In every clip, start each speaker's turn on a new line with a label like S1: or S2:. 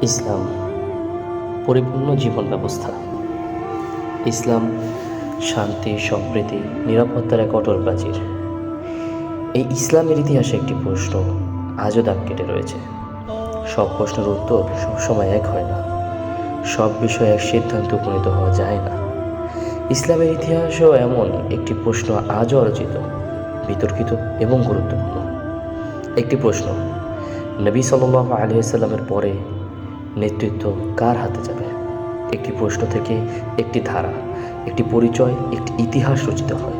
S1: ইসলাম পরিপূর্ণ জীবন ব্যবস্থা। ইসলাম শান্তি, সম্প্রীতি, নিরাপত্তার এক অটল প্রাচীর। এই ইসলামের ইতিহাসে একটি প্রশ্ন আজও দাগ কেটে রয়েছে। সব প্রশ্নের উত্তর সবসময় এক হয় না, সব বিষয়ে এক সিদ্ধান্তে উপনীত হওয়া যায় না। ইসলামের ইতিহাসেও এমন একটি প্রশ্ন আজও আলোচিত, বিতর্কিত এবং গুরুত্বপূর্ণ। একটি প্রশ্ন, নবী সাল্লাল্লাহু আলাইহি ওয়াসাল্লামের পরে নেতৃত্ব কার হাতে যাবে? একটি প্রশ্ন থেকে একটি ধারা, একটি পরিচয়, একটি ইতিহাস রচিত হয়,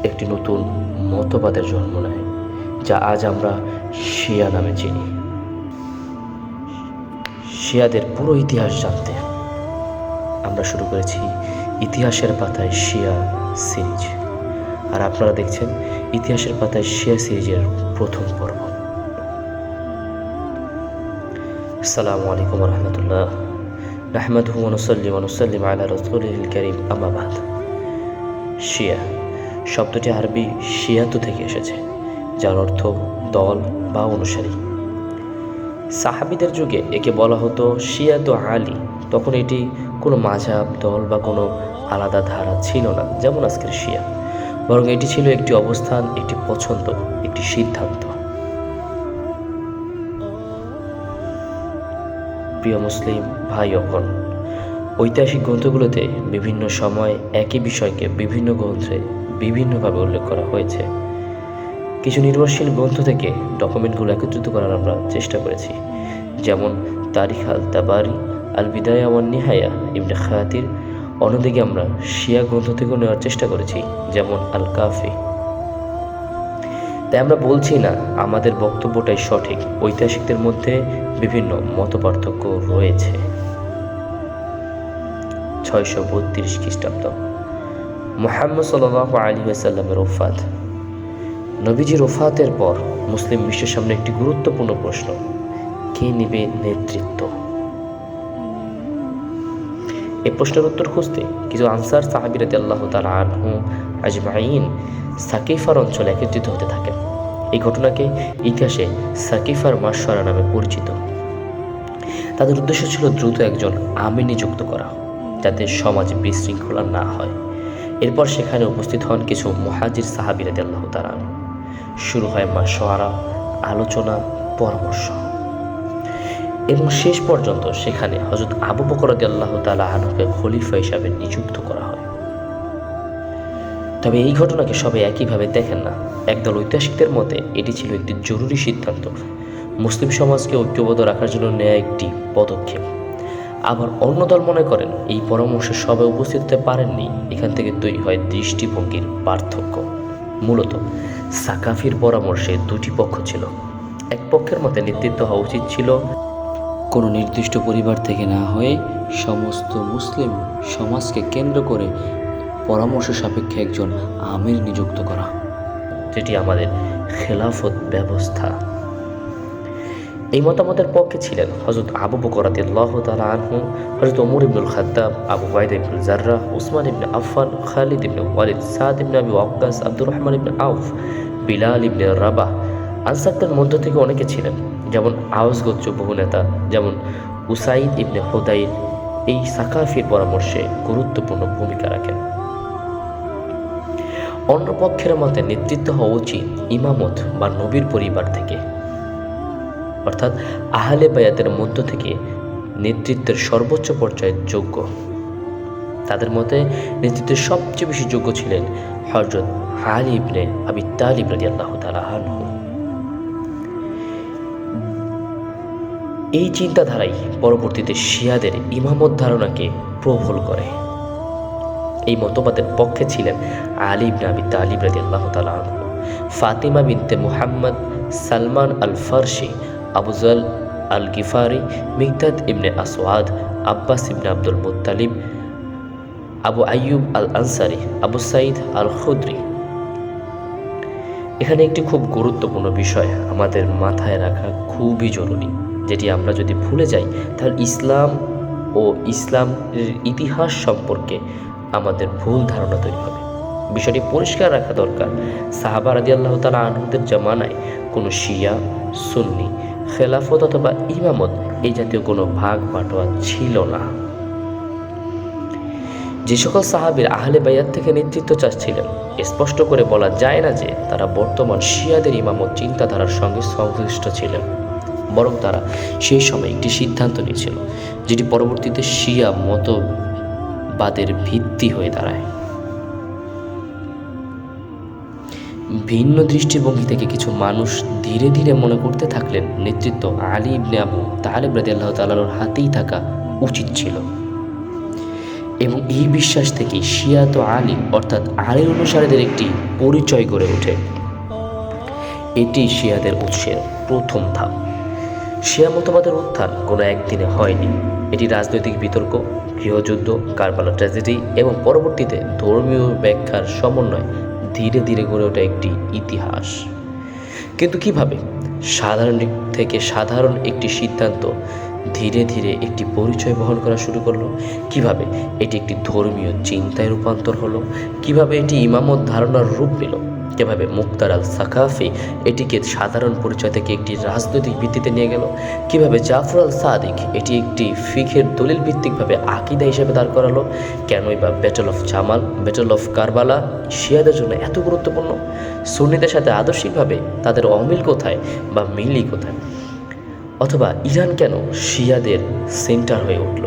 S1: একটি নতুন মতবাদের জন্ম নেয়, যা আজ আমরা শিয়া নামে চিনি। শিয়াদের পুরো ইতিহাস জানতে আমরা শুরু করেছি ইতিহাসের পাতায় শিয়া সিরিজ, আর আপনারা দেখছেন ইতিহাসের পাতায় শিয়া সিরিজের প্রথম পর্ব। আসসালামু আলাইকুম ওয়া রাহমাতুল্লাহ। নাহমাদুহু ওয়া নুসাল্লি ওয়া নুসাল্লিমু আলা রাসূলিহিল কারীম, আম্মা বাদ। শিয়া শব্দটি আরবি শিয়াতু থেকে এসেছে, যার অর্থ দল বা অনুসারী। সাহাবীদের যুগে একে বলা হতো শিয়াতু আলী। তখন এটি কোনো মাযহাব, দল বা কোনো আলাদা ধারা ছিল না, যেমন আজকের শিয়া, বরং এটি ছিল একটি অবস্থান, একটি পছন্দ, একটি সিদ্ধান্ত। প্রিয় মুসলিম ভাই ও বোন, ঐতিহাসিক গ্রন্থগুলোতে বিভিন্ন সময় একই বিষয়কে বিভিন্ন গ্রন্থে বিভিন্নভাবে উল্লেখ করা হয়েছে। কিছু নির্ভরশীল গ্রন্থ থেকে ডকুমেন্টগুলো একত্রিত করার আমরা চেষ্টা করেছি, যেমন তারিখ আল তাবারি, আল বিদায়া ওয়ান নিহায়া ইবনে খাতির। অন্যদিকে আমরা শিয়া গ্রন্থ থেকেও নেওয়ার চেষ্টা করেছি, যেমন আল কাফি। তাই আমরা বলছি না আমাদের বক্তব্যটাই সঠিক, ঐতিহাসিকদের মধ্যে বিভিন্ন মতপার্থক্য রয়েছে। 632 খ্রিস্টাব্দ, মুহাম্মদ সাল্লাল্লাহু আলাইহি ওয়াসাল্লামের ওফাত। নবীজির ওফাতের পর মুসলিম বিশ্বের সামনে একটি গুরুত্বপূর্ণ প্রশ্ন, কে নেবে নেতৃত্ব? এই প্রশ্নের উত্তর খুঁজতে কিছু আনসার সাহাবী রাদিয়াল্লাহু তাআলা আনহু আজমাইন সাকিফার অঞ্চলে একত্রিত হতে থাকেন। এই ঘটনাকে ইতিহাসে সাকিফার মাশওয়ারা নামে পরিচিত। তাদের উদ্দেশ্য ছিল দ্রুত একজন আমির নিযুক্ত করা, যাতে সমাজে বিশৃঙ্খলা না হয়। এরপর সেখানে উপস্থিত হন কিছু মুহাজির সাহাবী রাদিয়াল্লাহু তাআলা আনহু। শুরু হয় মাশওয়ারা, আলোচনা, পরামর্শ, এবং শেষ পর্যন্ত সেখানে হযরত আবু বকর রাদিয়াল্লাহু তাআলা আনহুকে খলিফা হিসাবে নিযুক্ত করা হয়। তবে এই ঘটনাকে সবাই একইভাবে দেখেন না। একদল ঐতিহাসিকদের মতে এটি ছিল একটি জরুরি সিদ্ধান্ত, মুসলিম সমাজকে ঐক্যবদ্ধ রাখার জন্য নেওয়া একটি পদক্ষেপ। আবার অন্য দল মনে করেন এই পরামর্শে সবাই উপস্থিত হতে পারেননি। এখান থেকে তৈরি হয় দৃষ্টিভঙ্গির পার্থক্য। মূলত সাকাফির পরামর্শে দুটি পক্ষ ছিল। এক পক্ষের মতে নেতৃত্ব হওয়া উচিত ছিল কোনো নির্দিষ্ট পরিবার থেকে না হয়ে সমস্ত মুসলিম সমাজকে কেন্দ্র করে পরামর্শ সাপেক্ষে একজন আমির নিযুক্ত করা, যেটি আমাদের খেলাফত ব্যবস্থা। এই মতামতের পক্ষে ছিলেন হযরত আবু বকর রাদিয়াল্লাহু তাআলা আনহু, হযরত ওমর ইবনুল খাত্তাব, আবু উবাইদা ইবনুল জাররাহ, উসমান ইবনে আফফান, খালিদ ইবনে ওয়ালিদ, সাদ ইবনে আবি ওয়াক্কাস, আব্দুর রহমান ইবনে আউফ, বিলাল ইবনে রাবাহ। আনসারদের মধ্য থেকে অনেকে ছিলেন, যেমন আওস গোত্র বহু নেতা, যেমন উসাইদ ইবনে হুদাইর এই সাকাফির পরামর্শে গুরুত্বপূর্ণ ভূমিকা রাখেন। অন্য পক্ষের মতে নেতৃত্ব হওয়া উচিত ইমামত বা নবীর পরিবার থেকে, অর্থাৎ আহলে বায়াতের মধ্য থেকে নেতৃত্বের সর্বোচ্চ পর্যায়ের যোগ্য। তাদের মতে নেতৃত্বের সবচেয়ে বেশি যোগ্য ছিলেন হযরত আলী ইবনে আবি তালিব রাদিয়াল্লাহু তাআলা আনহু। এই চিন্তাধারাই পরবর্তীতে শিয়াদের ইমামত ধারণাকে প্রবল করে। এই মতবাদের পক্ষে ছিলেন আলী ইবনে আবি তালিব রাদিয়াল্লাহু তাআলা আনহু, ফাতিমা বিনতে মুহাম্মদ, সালমান আল ফারসি, আবু যাল আল গিফারি, মিকদাদ ইবনে আসওয়াদ, আব্বাস ইবনে আব্দুল মুত্তালিব, আবু আইয়ুব আল আনসারি, আবু সাঈদ আল খুদরি। এখানে একটি খুব গুরুত্বপূর্ণ বিষয় আমাদের মাথায় রাখা খুবই জরুরি, যেটি আমরা যদি ভুলে যাই তাহলে ইসলাম ও ইসলামের ইতিহাস সম্পর্কে আমাদের ভুল ধারণা তৈরি হবে। বিষয়টি পরিষ্কার রাখা দরকার। সাহাবা রাদিয়াল্লাহু তাআলা আনহুদের জামানায় কোনো শিয়া, সুন্নি, খেলাফত অথবা ইমামত এই জাতীয় কোনো ভাগ বাটোয়া ছিল না। যে সকল সাহাবীর আহলে বাইয়াত থেকে নেতৃত্ব চাচ্ছিলেন, স্পষ্ট করে বলা যায় না যে তারা বর্তমান শিয়াদের ইমামত চিন্তাধারার সঙ্গে সংশ্লিষ্ট ছিলেন, বরং তারা সেই সময় একটি সিদ্ধান্ত নিয়েছিল যেটি পরবর্তীতে শিয়া মতবাদের ভিত্তি হয়ে দাঁড়ায়। ভিন্ন দৃষ্টিভঙ্গি থেকে কিছু মানুষ ধীরে ধীরে মনে করতে থাকলেন নেতৃত্ব আলী ইবনে আবু তালেব রাদিয়াল্লাহু তাআলার হাতেই থাকা উচিত ছিল, এবং এই বিশ্বাস থেকে শিয়াত আলী অর্থাৎ আলীর অনুসারীদের একটি পরিচয় গড়ে ওঠে। এটি শিয়াদের উৎসের প্রথম ধাপ। শিয়া মতবাদের উত্থান কোনো একদিনে হয়নি। এটি রাজনৈতিক বিতর্ক, গৃহযুদ্ধ, কারবালা ট্র্যাজেডি এবং পরবর্তীতে ধর্মীয় ব্যাখ্যার সমন্বয় ধীরে ধীরে গড়ে ওঠা একটি ইতিহাস। কিন্তু কিভাবে সাধারণ একটি সিদ্ধান্ত ধীরে ধীরে একটি পরিচয় বহন করা শুরু করলো, কিভাবে এটি একটি ধর্মীয় চিন্তায় রূপান্তর হলো, কিভাবে এটি ইমামত ধারণার রূপ নিল, কিভাবে মুক্তার আল সাকাফি এটিকে সাধারণ পরিচয় থেকে একটি রাজনৈতিক ভিত্তিতে নিয়ে গেল, কিভাবে জাফর আল সাদিক এটি একটি ফিখের দলিল ভিত্তিকভাবে আকীদা হিসেবে দাঁড় করালো, কেনই বা battle of Jamal, battle of Karbala শিয়াদের জন্য এত গুরুত্বপূর্ণ, সুন্নিদের সাথে আদর্শিকভাবে তাদের অমিল কোথায় বা মিলই কোথায়, অথবা ইরান কেন শিয়াদের সেন্টার হয়ে উঠল,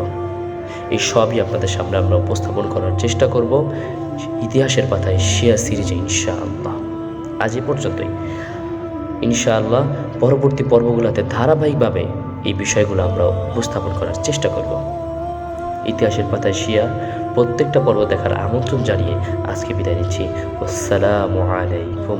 S1: এই সবই আপনাদের সামনে আমরা উপস্থাপন করার চেষ্টা করব ইতিহাসের পাতায় শিয়া সিরিজে ইনশাআল্লাহ। আজ এ পর্যন্তই। ইনশাআল্লাহ পরবর্তী পর্বগুলোতে ধারাবাহিকভাবে এই বিষয়গুলো আমরা উপস্থাপন করার চেষ্টা করব। ইতিহাসের পাতায় শিয়া প্রত্যেকটা পর্ব দেখার আমন্ত্রণ জানিয়ে আজকে বিদায় নিচ্ছি। আসসালামু আলাইকুম।